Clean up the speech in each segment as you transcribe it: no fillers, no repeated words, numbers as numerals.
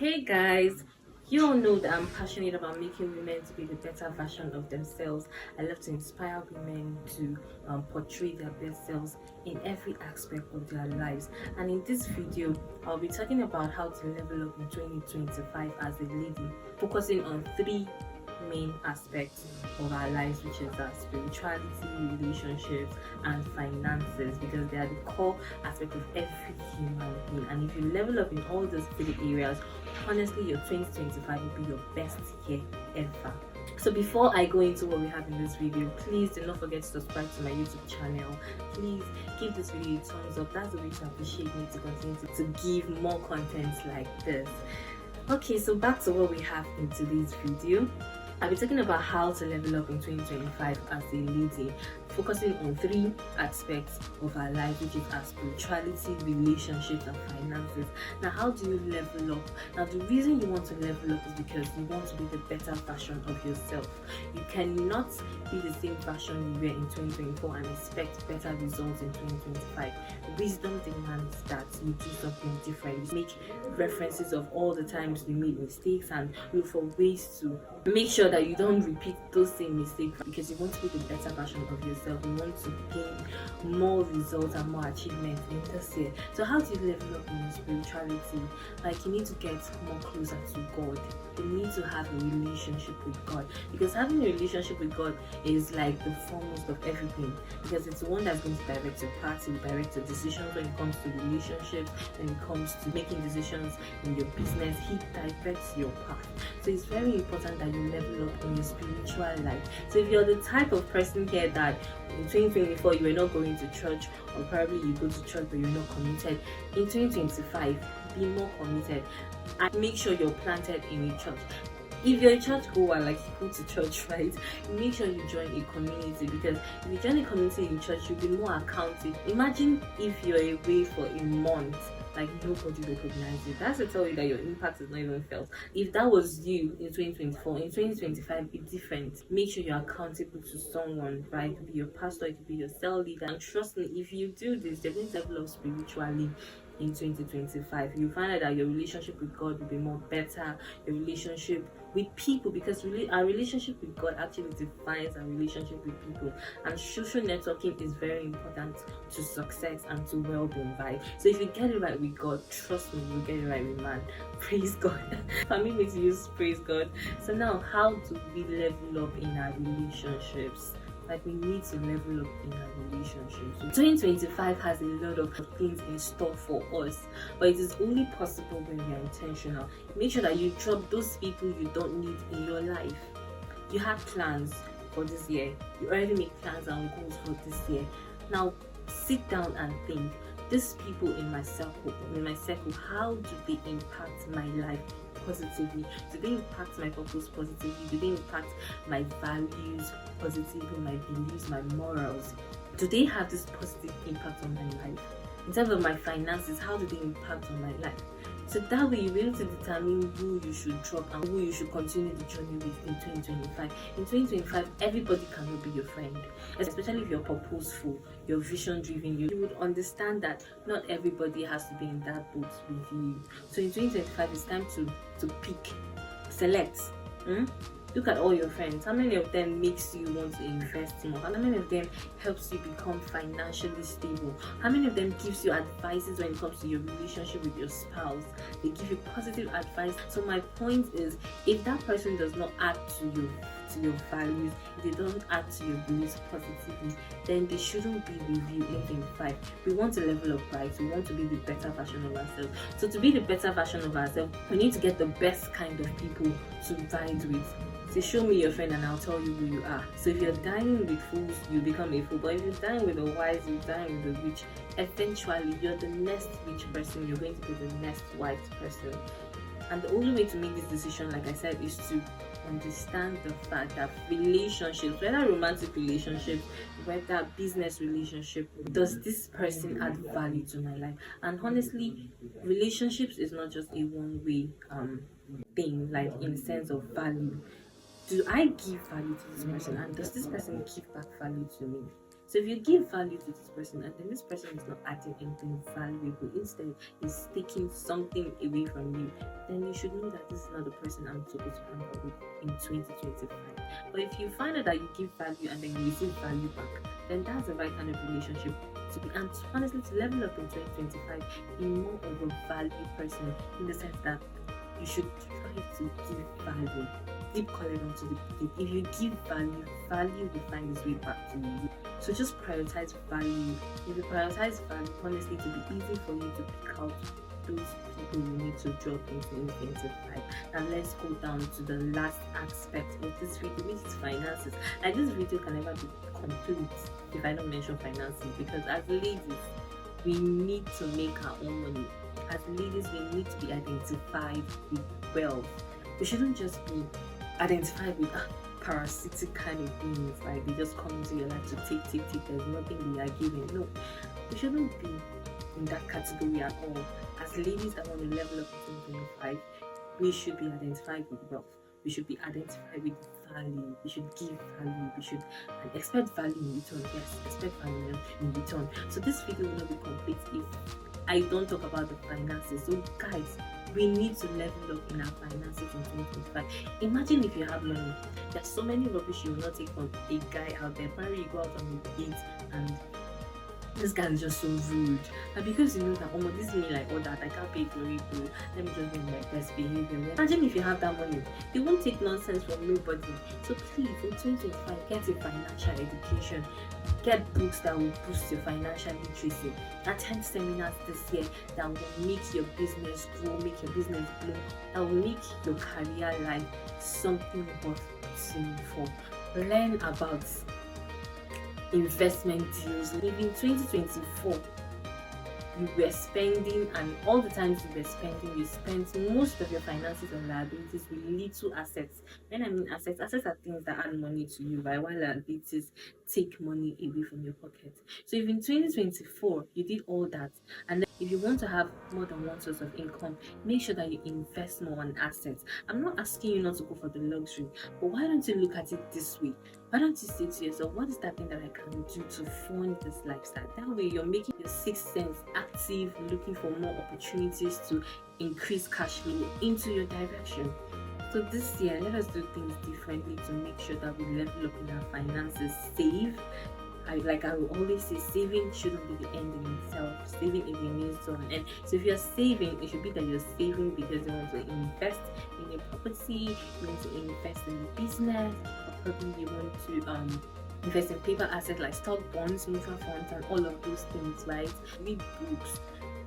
Hey guys, you all know that I'm passionate about making women to be the better version of themselves. I love to inspire women to portray their best selves in every aspect of their lives. And in this video, I'll be talking about how to level up in 2025 as a lady, focusing on three main aspects of our lives, which is our spirituality, relationships, and finances, because they are the core aspect of every human being. And if you level up in all those three areas, honestly, your 2025 will be your best year ever. So before I go into what we have in this video, please do not forget to subscribe to my YouTube channel. Please give this video a thumbs up. That's the way to appreciate me, to continue to give more content like this. Okay, so back to what we have in today's video. I'll be talking about how to level up in 2025 as a lady, focusing on three aspects of our life, which is our spirituality, relationships, and finances. Now, how do you level up? Now, the reason you want to level up is because you want to be the better version of yourself. You cannot be the same version you were in 2024 and expect better results in 2025. Wisdom demands that you do something different. You make references of all the times you made mistakes and look for ways to make sure that you don't repeat those same mistakes, because you want to be the better version of yourself. You want to gain more results and more achievements in this year. So how do you level up in your spirituality? Like, you need to get more closer to God. You need to have a relationship with God, because having a relationship with God is like the foremost of everything, because it's the one that's going to direct your path, to direct your decisions when it comes to relationships, when it comes to making decisions in your business. He directs your path. So it's very important that you level up in your spiritual life. So if you're the type of person here that in 2024 you were not going to church, or probably you go to church but you're not committed, in 2025 be more committed and make sure you're planted in a church. If you're a church goer, like you go to church, right, make sure you join a community, because if you join a community in church, you'll be more accountable. Imagine if you're away for a month, like nobody recognizes you. That's to tell you that your impact is not even felt. If that was you in 2024, in 2025 it's different. Make sure you're accountable to someone, right? It could be your pastor, it could be your cell leader. And trust me, if you do this, you're going to develop spiritually in 2025. You find out that your relationship with God will be more better, your relationship with people, because really our relationship with God actually defines our relationship with people. And social networking is very important to success and to well-being, right? So if you get it right with God, trust me, you get it right with man. Praise God. Permit me to use praise God. So now, how do we level up in our relationships? Like, we need to level up in our relationships. 2025 has a lot of things in store for us, but it is only possible when we are intentional. Make sure that you drop those people you don't need in your life. You have plans for this year. You already make plans and goals for this year. Now, sit down and think. These people in my circle, how do they impact my life positively? Do they impact my purpose positively? Do they impact my values positively, my beliefs, my morals? Do they have this positive impact on my life? In terms of my finances, how do they impact on my life? So that way you'll be able to determine who you should drop and who you should continue the journey with in 2025. In 2025, everybody cannot be your friend, especially if you're purposeful, you're vision driven. You would understand that not everybody has to be in that boat with you. So in 2025, it's time to pick, select. Look at all your friends. How many of them makes you want to invest more? How many of them helps you become financially stable? How many of them gives you advices when it comes to your relationship with your spouse? They give you positive advice. So my point is, if that person does not add to your values, if they don't add to your beliefs positively, then they shouldn't be with you in 2025. We want to level up, right? We want to be the better version of ourselves. So to be the better version of ourselves, we need to get the best kind of people to ride with. Say, show me your friend and I'll tell you who you are. So if you're dining with fools, you become a fool. But if you dine with the wise, you dine with the rich. Eventually, you're the next rich person. You're going to be the next wise person. And the only way to make this decision, like I said, is to understand the fact that relationships, whether romantic relationships, whether business relationship, does this person add value to my life? And honestly, relationships is not just a one-way thing, like in the sense of value. Do I give value to this person, and does this person give back value to me? So if you give value to this person and then this person is not adding anything valuable, instead is taking something away from you, then you should know that this is not the person I'm supposed to hang out with in 2025. But if you find out that you give value and then you receive value back, then that's the right kind of relationship to be. And honestly, to level up in 2025, in more of a value person, in the sense that you should try to give value. Deep calling onto the deep. If you give value, value will find its way back to you. So just prioritize value. If you prioritize value, honestly, it will be easy for you to pick out those people you need to drop in 2025. And let's go down to the last aspect of this video, which is finances. And this video can never be complete if I don't mention finances, because as ladies, we need to make our own money. As ladies, we need to be identified with wealth. We shouldn't just be identified with parasitic kind of things, like they just come into your life to take, there's nothing they are giving. No, we shouldn't be in that category at all. As ladies that want to level up in 2025, we should be identified with wealth. We should be identified with value. We should give value. We should expect value in return. Yes, expect value in return. So this video will not be complete if I don't talk about the finances. So guys, we need to level up in our finances in 2025. Imagine if you have money. There's so many rubbish you will not take from a guy out there. Apparently you go out on a date and this guy is just so rude. And because you know that, oh, this is me like all that, I can't pay for it, bro. Let me just be my best behavior. Imagine if you have that money. You won't take nonsense from nobody. So please, in 2025, get a financial education. Get books that will boost your financial literacy. Attend seminars this year that will make your business grow, make your business bloom, that will make your career life something worth singing for. Learn about investment deals. If in 2024 you were spending, and all the times you were spending, you spent most of your finances and liabilities with little assets. When I mean assets are things that add money to you, right? While liabilities take money away from your pocket. So if in 2024 you did all that, and then if you want to have more than one source of income, make sure that you invest more on assets. I'm not asking you not to go for the luxury, but why don't you look at it this way? Why don't you say to yourself, what is that thing that I can do to fund this lifestyle? That way you're making your sixth sense active, looking for more opportunities to increase cash flow into your direction. So this year, let us do things differently to make sure that we level up in our finances. Save. I will always say, saving shouldn't be the end in itself. Saving is a means to an end. So if you're saving, it should be that you're saving because you want to invest in a property, you want to invest in a business, or probably you want to invest in paper assets like stock, bonds, mutual funds, and all of those things, right? Read books.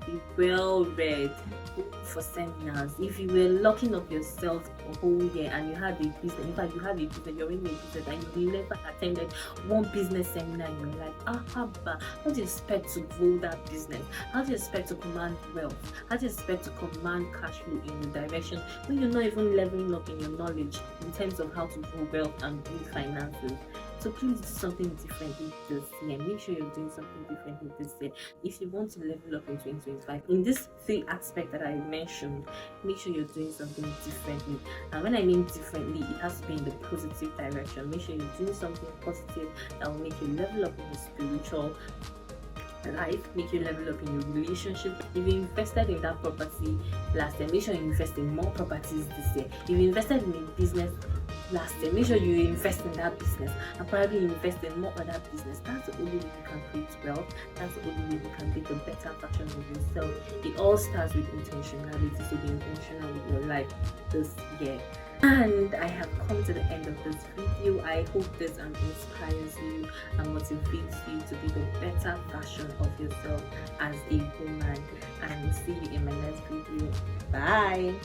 Be well read, go for seminars. If you were locking up yourself a whole year and you had a business, in fact you have a business, you're in a business and you never attended one business seminar in your life, how do you expect to grow that business? How do you expect to command wealth? How do you expect to command cash flow in your direction when you're not even leveling up in your knowledge in terms of how to grow wealth and build finances? So please do something differently this year. Make sure you're doing something differently this year. If you want to level up in 2025, in this three aspect that I mentioned, make sure you're doing something differently. And when I mean differently, it has to be in the positive direction. Make sure you're doing something positive that will make you level up in the spiritual life, make you level up in your relationship. If you invested in that property last year, make sure you invest in more properties this year. If you invested in a business last year, make sure you invest in that business and probably invest in more other business. That's the only way you can create wealth. That's the only way you can be the better version of yourself. It all starts with intentionality, so be intentional with your life this year. And I have come to the end of this video. I hope this inspires you and motivates you to be the better version of yourself as a woman. And see you in my next video. Bye.